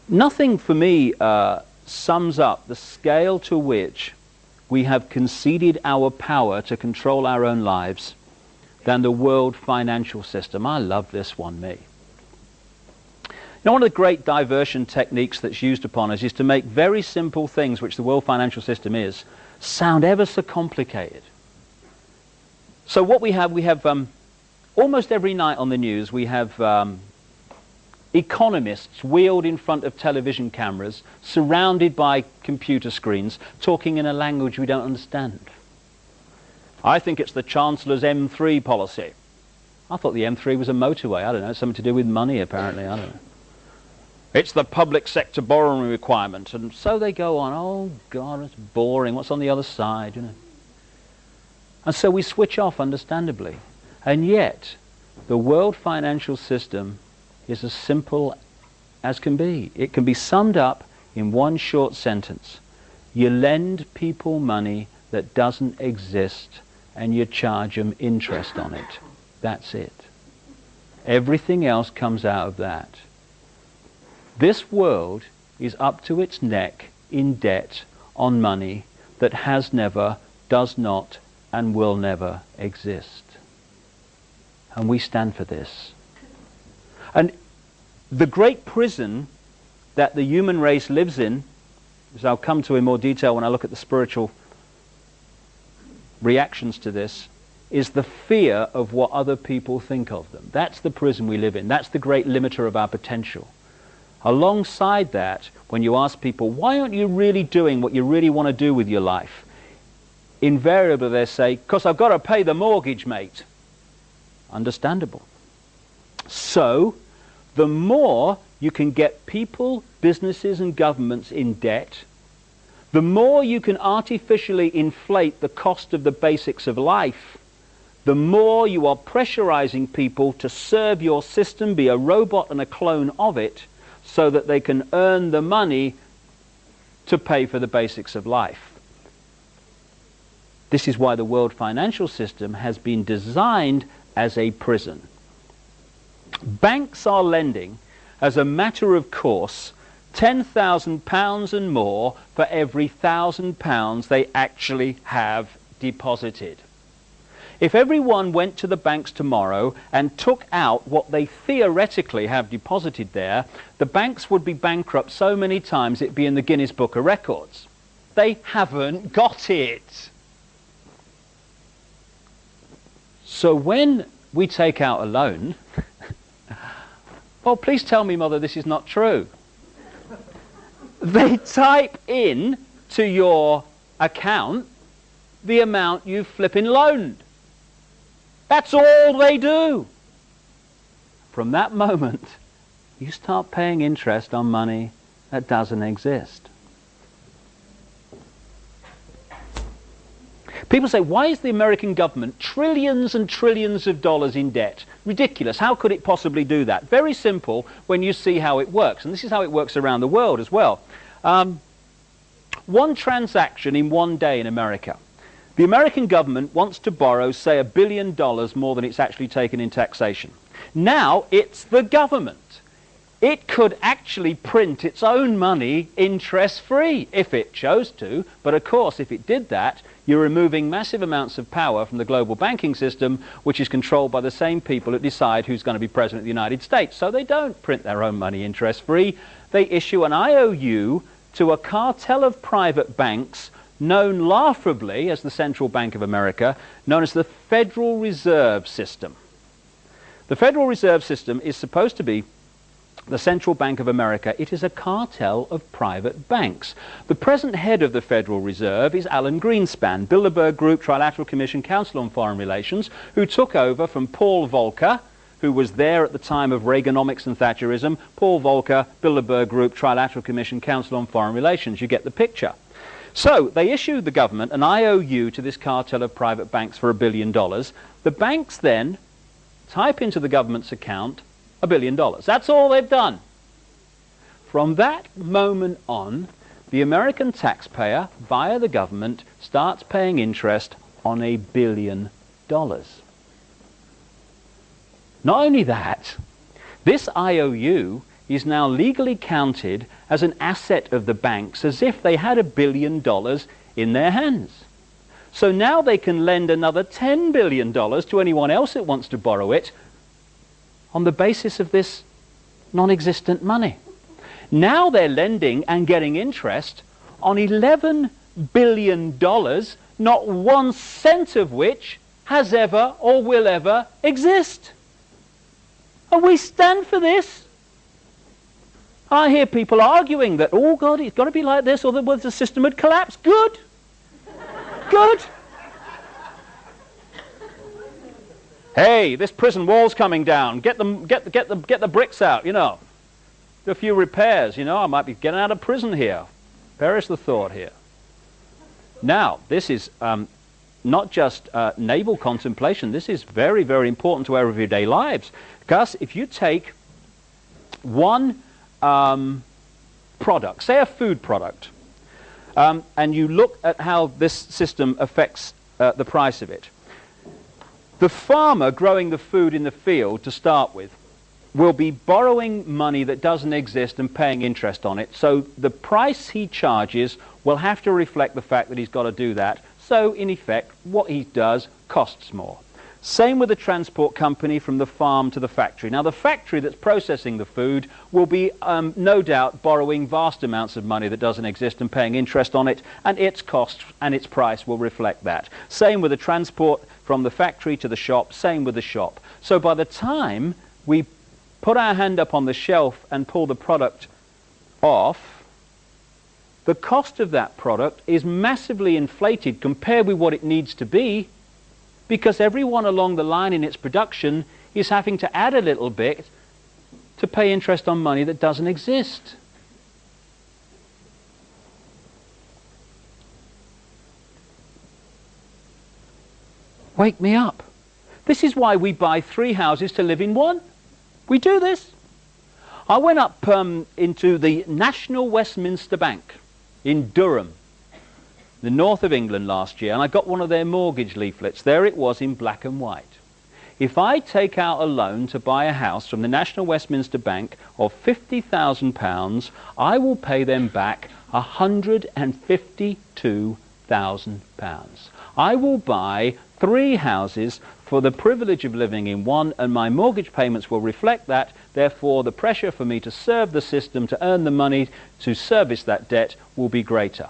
Nothing for me sums up the scale to which we have conceded our power to control our own lives than the world financial system. I love this one, me. Now, one of the great diversion techniques that's used upon us is to make very simple things, which the world financial system is, sound ever so complicated. So what we have almost every night on the news, we have economists wheeled in front of television cameras, surrounded by computer screens, talking in a language we don't understand. I think it's the Chancellor's M3 policy. I thought the M3 was a motorway. I don't know, something to do with money apparently, I don't know. It's the public sector borrowing requirement. And so they go on. Oh, God, it's boring. What's on the other side, you know? And so we switch off, understandably. And yet, the world financial system is as simple as can be. It can be summed up in one short sentence. You lend people money that doesn't exist, and you charge them interest on it. That's it. Everything else comes out of that. This world is up to its neck in debt on money that has never, does not, and will never exist. And we stand for this. And the great prison that the human race lives in, as I'll come to in more detail when I look at the spiritual reactions to this, is the fear of what other people think of them. That's the prison we live in. That's the great limiter of our potential. Alongside that, when you ask people, why aren't you really doing what you really want to do with your life? Invariably they say, because I've got to pay the mortgage, mate. Understandable. So, the more you can get people, businesses and governments in debt, the more you can artificially inflate the cost of the basics of life, the more you are pressurizing people to serve your system, be a robot and a clone of it, so that they can earn the money to pay for the basics of life. This is why the world financial system has been designed as a prison. Banks are lending, as a matter of course, £10,000 and more for every £1,000 they actually have deposited. If everyone went to the banks tomorrow and took out what they theoretically have deposited there, the banks would be bankrupt so many times it'd be in the Guinness Book of Records. They haven't got it. So when we take out a loan, well, please tell me, Mother, this is not true. They type in to your account the amount you've flipping loaned. That's all they do. From that moment, you start paying interest on money that doesn't exist. People say, why is the American government trillions and trillions of dollars in debt? Ridiculous. How could it possibly do that? Very simple when you see how it works. And this is how it works around the world as well. One transaction in one day in America. The American government wants to borrow, say, $1 billion more than it's actually taken in taxation. Now it's the government. It could actually print its own money interest-free if it chose to. But of course, if it did that, you're removing massive amounts of power from the global banking system, which is controlled by the same people that decide who's going to be president of the United States. So they don't print their own money interest-free. They issue an IOU to a cartel of private banks known laughably as the Central Bank of America, known as the Federal Reserve System. The Federal Reserve System is supposed to be the Central Bank of America. It is a cartel of private banks. The present head of the Federal Reserve is Alan Greenspan, Bilderberg Group, Trilateral Commission, Council on Foreign Relations, who took over from Paul Volcker, who was there at the time of Reaganomics and Thatcherism. Paul Volcker, Bilderberg Group, Trilateral Commission, Council on Foreign Relations. You get the picture. So they issued the government an IOU to this cartel of private banks for $1 billion. The banks then type into the government's account $1 billion. That's all they've done. From that moment on, the American taxpayer, via the government, starts paying interest on $1 billion. Not only that, this IOU is now legally counted as an asset of the banks, as if they had $1 billion in their hands. So now they can lend another $10 billion to anyone else that wants to borrow it on the basis of this non-existent money. Now they're lending and getting interest on $11 billion, not 1 cent of which has ever or will ever exist. And we stand for this. I hear people arguing that, oh God, it's got to be like this or the system would collapse. Good. Good. Hey, this prison wall's coming down. Get the bricks out, you know. Do a few repairs, you know. I might be getting out of prison here. Perish the thought here. Now, this is not just naval contemplation. This is very, very important to our everyday lives. Because if you take one product, say a food product, and you look at how this system affects the price of it, the farmer growing the food in the field to start with will be borrowing money that doesn't exist and paying interest on it. So the price he charges will have to reflect the fact that he's got to do that. So in effect, what he does costs more. Same with the transport company from the farm to the factory. Now the factory that's processing the food will be no doubt borrowing vast amounts of money that doesn't exist and paying interest on it, and its cost and its price will reflect that. Same with the transport from the factory to the shop, same with the shop. So by the time we put our hand up on the shelf and pull the product off, the cost of that product is massively inflated compared with what it needs to be, because everyone along the line in its production is having to add a little bit to pay interest on money that doesn't exist. Wake me up. This is why we buy 3 houses to live in one. We do this. I went up into the National Westminster Bank in Durham, the north of England, last year, and I got one of their mortgage leaflets. There it was in black and white. If I take out a loan to buy a house from the National Westminster Bank of £50,000, I will pay them back £152,000. I will buy 3 houses for the privilege of living in one, and my mortgage payments will reflect that. Therefore, the pressure for me to serve the system, to earn the money to service that debt, will be greater.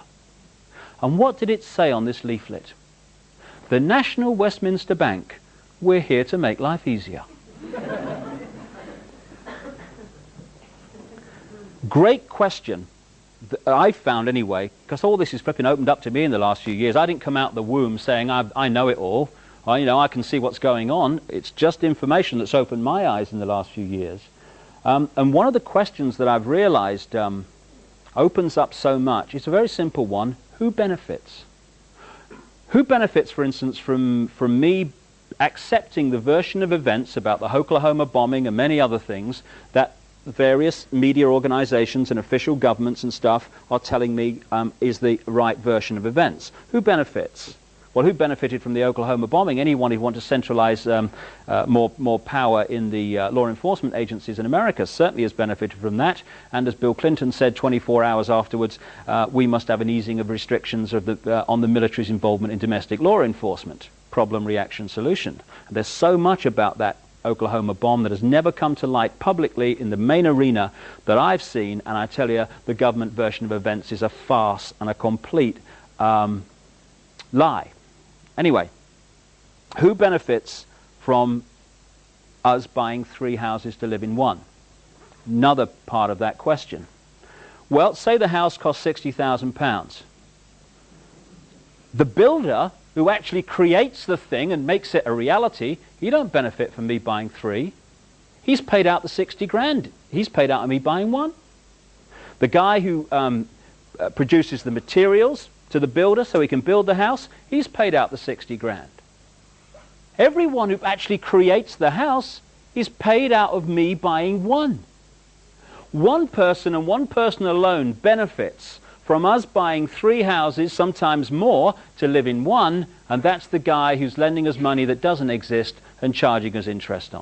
And what did it say on this leaflet? The National Westminster Bank, we're here to make life easier. Great question. I found anyway, because all this has flipping opened up to me in the last few years. I didn't come out the womb saying I know it all. I can see what's going on. It's just information that's opened my eyes in the last few years. And one of the questions that I've realized opens up so much, it's a very simple one. Who benefits? Who benefits, for instance, from me accepting the version of events about the Oklahoma bombing and many other things that various media organizations and official governments and stuff are telling me is the right version of events? Who benefits? Well, who benefited from the Oklahoma bombing? Anyone who wants to centralize more power in the law enforcement agencies in America certainly has benefited from that. And as Bill Clinton said 24 hours afterwards, we must have an easing of restrictions of on the military's involvement in domestic law enforcement. Problem, reaction, solution. And there's so much about that Oklahoma bomb that has never come to light publicly in the main arena that I've seen, and I tell you, the government version of events is a farce and a complete lie. Anyway, who benefits from us buying 3 houses to live in one? Another part of that question. Well, say the house costs £60,000. The builder who actually creates the thing and makes it a reality, he don't benefit from me buying 3. He's paid out the 60 grand. He's paid out of me buying 1. The guy who produces the materials to the builder so he can build the house, he's paid out the 60 grand. Everyone who actually creates the house is paid out of me buying 1. One person and one person alone benefits from us buying 3 houses, sometimes more, to live in one, and that's the guy who's lending us money that doesn't exist and charging us interest on it.